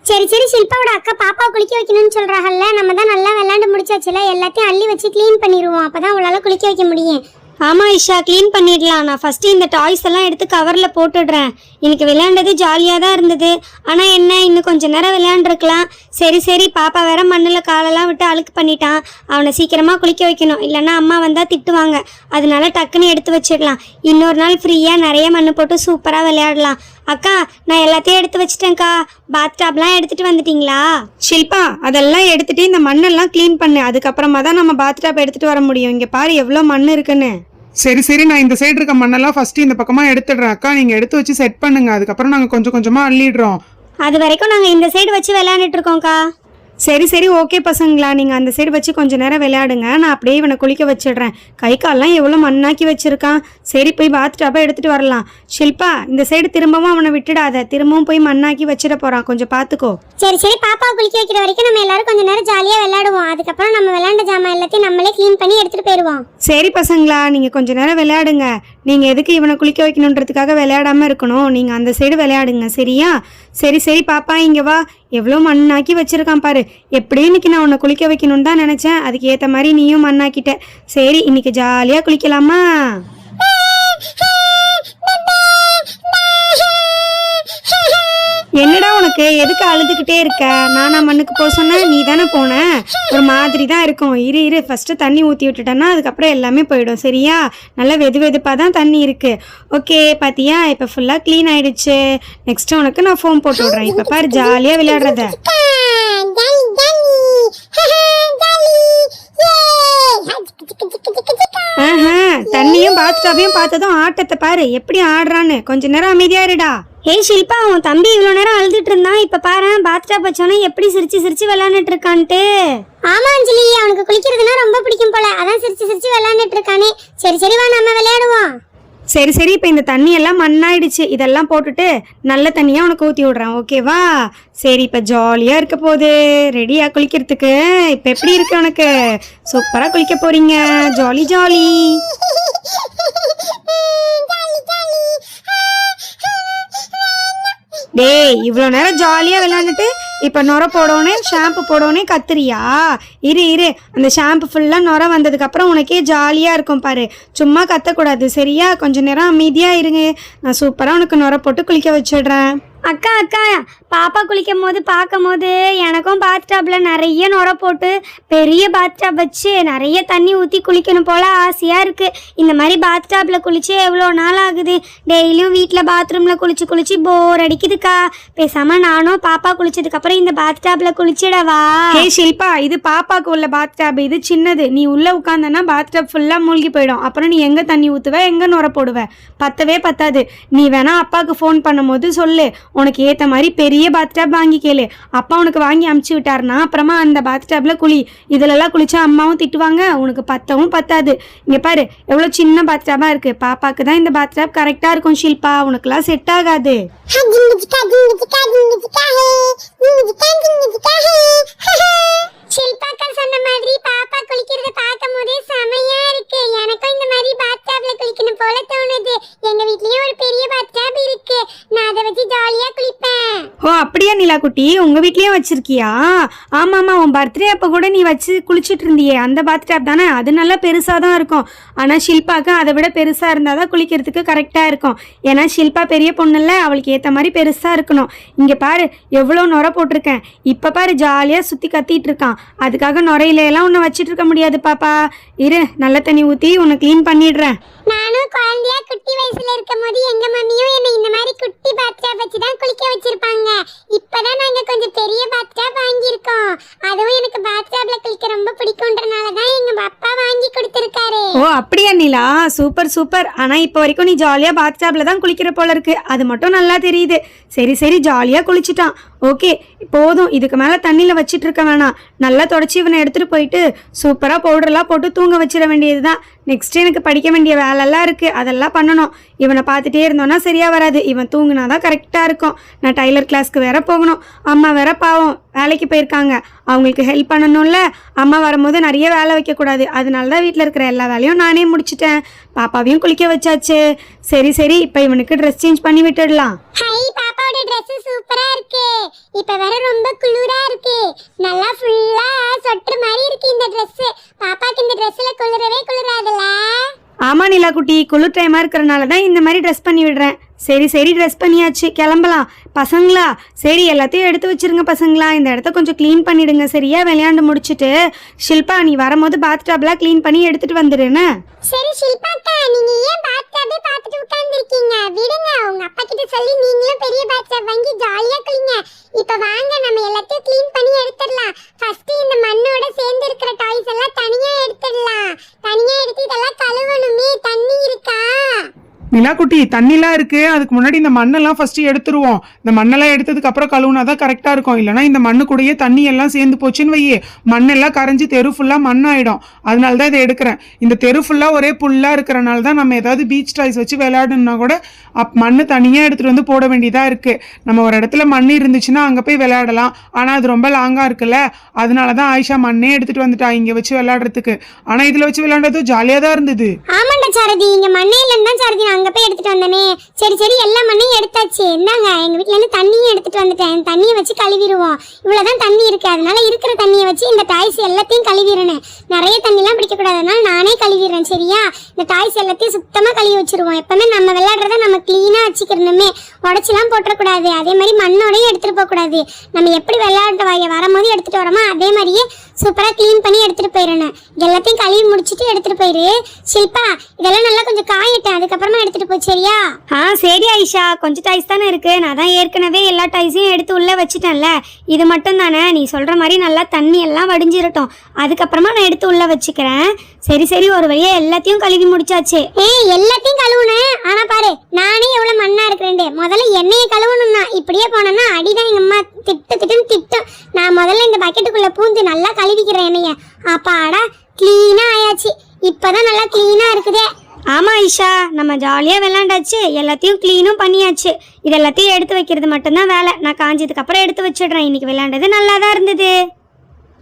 சரி சரி, ஷில்பாவோட அக்கா பாப்பாவை குளிக்க வைக்கணும்னு சொல்றாங்கல்ல, நம்ம தான் நல்லா விளையாண்டு முடிச்சாச்சுல, எல்லாத்தையும் அள்ளி வச்சு க்ளீன் பண்ணிடுவோம், அப்பதான் அவளால குளிக்க வைக்க முடியும். ஆமாம் இஷா, க்ளீன் பண்ணிடலாம். நான் ஃபஸ்ட்டு இந்த டாய்ஸ் எல்லாம் எடுத்து கவரில் போட்டுடுறேன். எனக்கு விளையாண்டது ஜாலியாக தான் இருந்தது. ஆனால் என்ன, இன்னும் கொஞ்சம் நேரம் விளையாண்டுருக்கலாம். சரி சரி, பாப்பா வேற மண்ணில் காலெல்லாம் விட்டு அழுக்கு பண்ணிட்டான். அவனை சீக்கிரமாக குளிக்க வைக்கணும், இல்லைன்னா அம்மா வந்தால் திட்டுவாங்க. அதனால டக்குன்னு எடுத்து வச்சிடலாம். இன்னொரு நாள் ஃப்ரீயாக நிறைய மண் போட்டு சூப்பராக விளையாடலாம். அக்கா, நான் எல்லாத்தையும் எடுத்து வச்சிட்டேன்க்கா. பாத் டாப்லாம் எடுத்துகிட்டு வந்துட்டீங்களா? ஷில்பா, அதெல்லாம் எடுத்துட்டு இந்த மண்ணெல்லாம் க்ளீன் பண்ணு. அதுக்கப்புறமா தான் நம்ம பாத் டாப் எடுத்துட்டு வர முடியும். இங்கே பாரு எவ்வளோ மண் இருக்குன்னு. சரி சரி, நான் இந்த சைடு இருக்க மண்ணெல்லாம் ஃபர்ஸ்ட் இந்த பக்கமா எடுத்துடுறேன். அக்கா நீங்க எடுத்து வச்சு செட் பண்ணுங்க, அதுக்கப்புறம் நாங்க கொஞ்சம் கொஞ்சமா அள்ளிடுறோம். அது வரைக்கும் நாங்கள் இந்த சைடு வச்சு விளையாண்டுட்டு இருக்கோம்க்கா. சரி சரி, ஓகே பசங்களா, நீங்கள் அந்த சைடு வச்சு கொஞ்சம் நேரம் விளையாடுங்க. நான் அப்படியே இவனை குளிக்க வச்சிடுறேன். கை கால்லாம் எவ்வளோ மண்ணாக்கி வச்சிருக்கான். சரி, போய் பாத் டாப்பை எடுத்துகிட்டு வரலாம். ஷில்பா, இந்த சைடு திரும்பவும் அவனை விட்டுடாத, திரும்பவும் போய் மண்ணாக்கி வச்சிட போகிறான், கொஞ்சம் பார்த்துக்கோ. சரி சரி, பாப்பாவை குளிக்க வைக்கிற வரைக்கும் நம்ம எல்லாரும் கொஞ்ச நேரம் ஜாலியாக விளையாடுவோம். அதுக்கப்புறம் நம்ம விளையாண்ட ஜாமான் எல்லாத்தையும் நம்மளே க்ளீன் பண்ணி எடுத்துகிட்டு போயிடுவோம். சரி பசங்களா, நீங்கள் கொஞ்சம் நேரம் விளையாடுங்க. நீங்கள் எதுக்கு இவனை குளிக்க வைக்கணுன்றதுக்காக விளையாடாமல் இருக்கணும். நீங்கள் அந்த சைடு விளையாடுங்க, சரியா? சரி சரி பாப்பா, இங்கே வா. எவ்வளோ மண்ணாக்கி வச்சிருக்கான் பாரு. எப்படியும் இன்னைக்கு நான் உன்னை குளிக்க வைக்கணும்னு தான் நினச்சேன். அதுக்கு ஏற்ற மாதிரி நீயும் மண்ணாக்கிட்ட. சரி, இன்னைக்கு ஜாலியாக குளிக்கலாமா? என்னடா உனக்கு, எதுக்கு அழுதுகிட்டே இருக்க? நானா மண்ணுக்கு போக சொன்னேன், நீ தானே போன. ஒரு மாதிரி தான் இருக்கும். இரு ஃபஸ்ட்டு தண்ணி ஊற்றி விட்டுட்டேன்னா அதுக்கப்புறம் எல்லாமே போயிடும், சரியா? நல்லா வெது வெதுப்பாக தான் தண்ணி இருக்குது. ஓகே, பார்த்தியா, இப்போ ஃபுல்லாக க்ளீன் ஆகிடுச்சு. நெக்ஸ்ட்டு உனக்கு நான் ஃபோன் போட்டு விட்றேன். இப்போ பாரு ஜாலியாக விளையாடுறத. தண்ணியும் பாத்டப்பையும் பார்த்ததும் ஆட்டத்தை பாரு எப்படி ஆடுறான்னு. கொஞ்ச நேரம் அமைதியா இருடா. ஏய் ஷில்பா, உன் தம்பி இவ்வளோ நேரம் அழுதுட்டு இருந்தான். இப்போ பாரு பாத் டாப் வச்சோன்னே எப்படி சிரிச்சு சிரிச்சு விளையாண்டுட்டு இருக்கான்ட்டு. ஆமா அஞ்சலி, அவனுக்கு குளிக்கிறதுனா ரொம்ப பிடிக்கும் போல, அதான் சிரிச்சு சிரிச்சு விளையாண்டுட்டு இருக்கானே. சரி சரி, வா நம்ம விளையாடுவோம். சரி சரி, இப்போ இந்த தண்ணி எல்லாம் மண்ணாயிடுச்சு. இதெல்லாம் போட்டுட்டு நல்ல தண்ணியாக உனக்கு ஊற்றி விடுறேன், ஓகேவா? சரி, இப்போ ஜாலியாக இருக்க போகுது. ரெடியா குளிக்கிறதுக்கு? இப்போ எப்படி இருக்கு உனக்கு? சூப்பராக குளிக்க போறீங்க. Jolly jolly. டேய், இவ்வளோ நேரம் ஜாலியாக விளையாண்டுட்டு இப்போ நுர போடவுனே ஷாம்பு போடவுனே கத்துறியா? இரு அந்த ஷாம்பு ஃபுல்லாக நுர வந்ததுக்கப்புறம் உனக்கே ஜாலியாக இருக்கும் பாரு. சும்மா கத்தக்கூடாது, சரியா? கொஞ்சம் நேரம் அமைதியாக இருங்க. நான் சூப்பராக உனக்கு நுர போட்டு குளிக்க வச்சிடுறேன். அக்கா பாப்பா குளிக்கும் போது பார்க்கும் போது எனக்கும் பாத் டாப்பில் நிறைய நுர போட்டு பெரிய பாத் டாப் வச்சு நிறைய தண்ணி ஊற்றி குளிக்கணும் போல் ஆசையாக இருக்குது. இந்த மாதிரி பாத் டாப்பில் குளிச்சு எவ்வளோ நாள் ஆகுது. டெய்லியும் வீட்டில் பாத்ரூமில் குளிச்சு போர் அடிக்குதுக்கா. பேசாமல் நானும் பாப்பா குளிச்சதுக்கப்புறம் இந்த பாத் டாப்பில் குளிச்சிடவா? ஹே ஷில்பா, இது பாப்பாவுக்கு உள்ள பாத் டாப், இது சின்னது. நீ உள்ளே உட்காந்தனா பாத் டாப் ஃபுல்லாக மூழ்கி போயிடும். அப்புறம் நீ எங்கே தண்ணி ஊற்றுவ, எங்கே நுர போடுவ? பத்தவே பத்தாது. நீ வேணா அப்பாவுக்கு ஃபோன் பண்ணும்போது சொல்லு, உனக்கு ஏற்ற மாதிரி பெரிய பாத் டாப் வாங்கி கேளு. அப்பா உனக்கு வாங்கி அமுச்சு விட்டாருனா அப்புறமா அந்த பாத் டாப்ல குளி. இதுலலாம் குளிச்சா அம்மாவும் திட்டுவாங்க, உனக்கு பத்தவும் பத்தாது. இங்கே பாரு எவ்வளோ சின்ன பாத் டாபா இருக்கு. பாப்பாக்கு தான் இந்த பாத் டாப் கரெக்டாக இருக்கும் ஷில்பா, உனக்குலாம் செட் ஆகாது. ஷில்பாக்கள் சொன்ன மாதிரி பாப்பா குளிக்கிறத பார்க்கும் போதே செமையா இருக்கு. எனக்கும் இந்த மாதிரி பாத் டாப்ல குளிக்கணும் போல தோணுது. எங்க வீட்லயும் ஒரு பெரிய பாத் டாப் இருக்கு, நான் அதை வச்சு ஜாலியா குளிப்பேன். ஓ அப்படியா நிலா குட்டி, உங்க வீட்லயும் வச்சிருக்கியா? ஆமாமா, உன் பர்த்டே அப்ப கூட நீ வச்சு குளிச்சுட்டு இருந்தியே அந்த பாத் டாப் தானே? அது நல்லா பெருசா தான் இருக்கும். ஆனா ஷில்பாக்கு அதை விட பெருசா இருந்தாதான் குளிக்கிறதுக்கு கரெக்டா இருக்கும். ஏன்னா ஷில்பா பெரிய பொண்ணுல்ல, அவளுக்கு ஏத்த மாதிரி பெருசா இருக்கணும். இங்க பாரு எவ்வளவு நுர போட்டிருக்கேன். இப்ப பாரு ஜாலியா சுத்தி கத்திட்டு இருக்கான். அதுக்காக நுரையில எல்லாம் உன்னை வச்சிட்டு இருக்க முடியாது பாப்பா. இரு, நல்ல தண்ணி ஊத்தி உன்னை கிளீன் பண்ணிடுறேன். நானும் குழந்தையா குட்டி வயசுல இருக்கும் போது எங்க மம்மியும் என்ன இந்த மாதிரி குட்டி பாத் டாப் வச்சு தான் குளிக்க வச்சிருப்பாங்க. இப்பதான் நாங்க கொஞ்சம் பெரிய பாத் டாப் வாங்கியிருக்கோம். அதுவும் எனக்கு பாத் டாப்ல குளிக்க ரொம்ப பிடிக்கும்ன்றனாலதான் எங்க அப்பா வாங்கி கொடுத்திருக்காரு. ஓ அப்படியா நிலா, சூப்பர் சூப்பர். ஆனா இப்போ வரைக்கும் நீ ஜாலியா பாத் டாப்ல தான் குளிக்கிற போல இருக்கு, அது மட்டும் நல்லா தெரியுது. சரி சரி, ஜாலியா குளிச்சுட்டான். ஓகே, போதும். இதுக்கு மேலே தண்ணியில் வச்சிட்டு இருக்க வேணாம். நல்லா தொடச்சி இவனை எடுத்துகிட்டு போயிட்டு சூப்பராக பவுடர்லாம் போட்டு தூங்க வச்சிட வேண்டியது தான். நெக்ஸ்ட்டு எனக்கு படிக்க வேண்டிய வேலைலாம் இருக்குது, அதெல்லாம் பண்ணணும். இவனை பார்த்துட்டே இருந்தோன்னா சரியாக வராது. இவன் தூங்கினா தான் கரெக்டாக இருக்கும். நான் டைலர் கிளாஸ்க்கு வேற போகணும். அம்மா வேற பாவம் வேலைக்கு போயிருக்காங்க, அவங்களுக்கு ஹெல்ப் பண்ணணும்ல. அம்மா வரும்போது நிறைய வேலை வைக்கக்கூடாது, அதனால தான் வீட்டில் இருக்கிற எல்லா வேலையும் நானே முடிச்சிட்டேன். பாப்பாவையும் குளிக்க வச்சாச்சு. சரி சரி, இப்போ இவனுக்கு ட்ரெஸ் சேஞ்ச் பண்ணி விட்டுடலாம். ஹை, பாப்பா என்னோட Dress சூப்பரா இருக்கு. இப்ப வேற ரொம்ப குளிரா இருக்கு. நல்லா ஃபுல்லா சொட்டர் மாதிரி இருக்கு இந்த Dress. பாப்பாக்கு இந்த Dressல குளிரவே குளிராதுல. ஆமா நிலா குட்டி, குளிர் டைமா இருக்கிறனால தான் இந்த மாதிரி ட்ரெஸ் பண்ணி விடுறேன். சரி சரி, ட்ரெஸ் பண்ணியாச்சு, கிளம்பலாம். பசங்களா, சரி எல்லாத்தையும் எடுத்து வச்சிருங்க பசங்களா. இந்த இடத்த கொஞ்சம் க்ளீன் பண்ணிடுங்க சரியா? விளையாண்டு முடிச்சுட்டு ஷில்பா நீ வரும்போது பாத் டப்லாம் க்ளீன் பண்ணி எடுத்துட்டு வந்துடுன்னு. சரி ஷில்பாக்கா, நீங்க ஏன் பாத்டப்பே பார்த்துட்டு உட்கார்ந்திருக்கீங்க? விடுங்க, உங்க அப்பா கிட்ட சொல்லி நீங்களும் பெரிய பாத்டப் வாங்கி ஜாலியா குளிங்க. இப்ப வாங்க நம்ம எல்லாத்தையும் க்ளீன் பண்ணி எடுத்துடலாம். ஃபர்ஸ்ட் இந்த மண்ணோட சேர்ந்து இருக்கிற டாய்ஸ் எல்லாம் தனியா எடுத்துடலாம். தனியா எடுத்து இதெல்லாம் கழுவணுமே. தண்ணி இருக்கா? நிலா குட்டி, தண்ணிலாம் இருக்கு. அதுக்கு முன்னாடி இந்த மண்ணெல்லாம் ஃபர்ஸ்ட் எடுத்துருவோம். இந்த மண்ணெல்லாம் எடுத்ததுக்கு அப்புறம் கழுவுனாதான் கரெக்டா இருக்கும். இல்லைன்னா இந்த மண்ணு கூடயே தண்ணி எல்லாம் சேர்ந்து போச்சுன்னு வையே, மண்ணெல்லாம் கரைஞ்சி தெரு ஃபுல்லா மண்ணாயிடும். அதனால தான் இதை எடுக்கிறேன். இந்த தெரு ஃபுல்லா ஒரே புல்லா இருக்கிறனால தான் நம்ம ஏதாவது பீச் டாய்ஸ் வச்சு விளையாடணும்னா கூட மண்ணு தனியா எடுத்துட்டு வந்து போட வேண்டியதா இருக்கு. நம்ம ஒரு இடத்துல மண் இருந்துச்சுன்னா அங்க போய் விளையாடலாம். ஆனா அது ரொம்ப லாங்கா இருக்குல்ல, அதனாலதான் ஆயிஷா மண்ணே எடுத்துட்டு வந்துட்டா இங்க வச்சு விளையாடுறதுக்கு. ஆனா இதுல வச்சு விளையாடுறது ஜாலியா தான் இருந்தது. ஆமாண்டா சாரதி, இங்க மண்ணே இல்லைன்னு சாரதி நான் அங்க போய் எடுத்துட்டு வந்தனே. சரி சரி, எல்லா மண்ணையும் எடுத்தாச்சு. என்னங்க, எங்க வீட்ல இருந்து தண்ணியும் எடுத்துட்டு வந்துட்டேன். தண்ணியை வச்சு கழுவிடுவோம். இவ்வளவுதான் தண்ணி இருக்கு. அதனால இருக்கிற தண்ணியை வச்சு இந்த டாய்ஸ் எல்லாத்தையும் கழுவிடணும். நிறைய தண்ணிலாம் பிடிக்க கூடாதுனால நானே கழுவிடுறேன் சரியா? இந்த டாய்ஸ் எல்லாத்தையும் சுத்தமா கழுவி வச்சிருவோம். எப்பவுமே நம்ம விளையாடுறத நம்ம கிளீனா வச்சுக்கணுமே, உடச்சிலாம் போட்டக்கூடாது. அதே மாதிரி மண்ணோடையும் எடுத்துட்டு போக கூடாது. நம்ம எப்படி விளையாட்டு வரும்போது எடுத்துட்டு வரோமோ அதே மாதிரியே சூப்பரா கிளீன் பண்ணி எடுத்துட்டு போயிடணும். எல்லாத்தையும் கழுவி முடிச்சுட்டு எடுத்துட்டு போயிரு. ஷில்பா, இதெல்லாம் நல்லா கொஞ்சம் காயட்டும், அதுக்கப்புறமா எடுத்துட்டு போய் சரியா? சரி ஆயிஷா, கொஞ்சம் டாய்ஸ் தானே இருக்கு. நான் தான் ஏற்கனவே எல்லா டாய்ஸையும் எடுத்து உள்ள வச்சுட்டேன்ல. இது மட்டும் தானே, நீ சொல்ற மாதிரி நல்லா தண்ணி எல்லாம் வடிஞ்சிரட்டும். அதுக்கப்புறமா நான் எடுத்து உள்ள வச்சுக்கிறேன். சரி சரி, ஒரு வழியா எல்லாத்தையும் கழுவி முடிச்சாச்சு. எல்லாத்தையும் கழுவுனேன். ஆனா பாரு, நானே எவ்வளவு மண்ணா இருக்கிறேன். முதல்ல எண்ணெயை கழுவணும்னா இப்படியே போனேன்னா அடிதான் எங்க அம்மா திட்டுன்னு திட்டும். நான் முதல்ல இந்த பக்கெட்டுக்குள்ள பூந்து நல்லா கழுவிக்கிறேன் எண்ணெய. அப்பாடா, கிளீனா ஆயாச்சு. இப்பதான் நல்லா கிளீனா இருக்குதே. ஆமா ஐஷா, நம்ம ஜாலியா விளையாண்டாச்சு, எல்லாத்தையும் கிளீனும் பண்ணியாச்சு. இது எல்லாத்தையும் எடுத்து வைக்கிறது மட்டும்தான் வேலை. நான் காஞ்சதுக்கு அப்புறம் எடுத்து வச்சிடுறேன். இன்னைக்கு விளையாண்டது நல்லா தான் இருந்தது.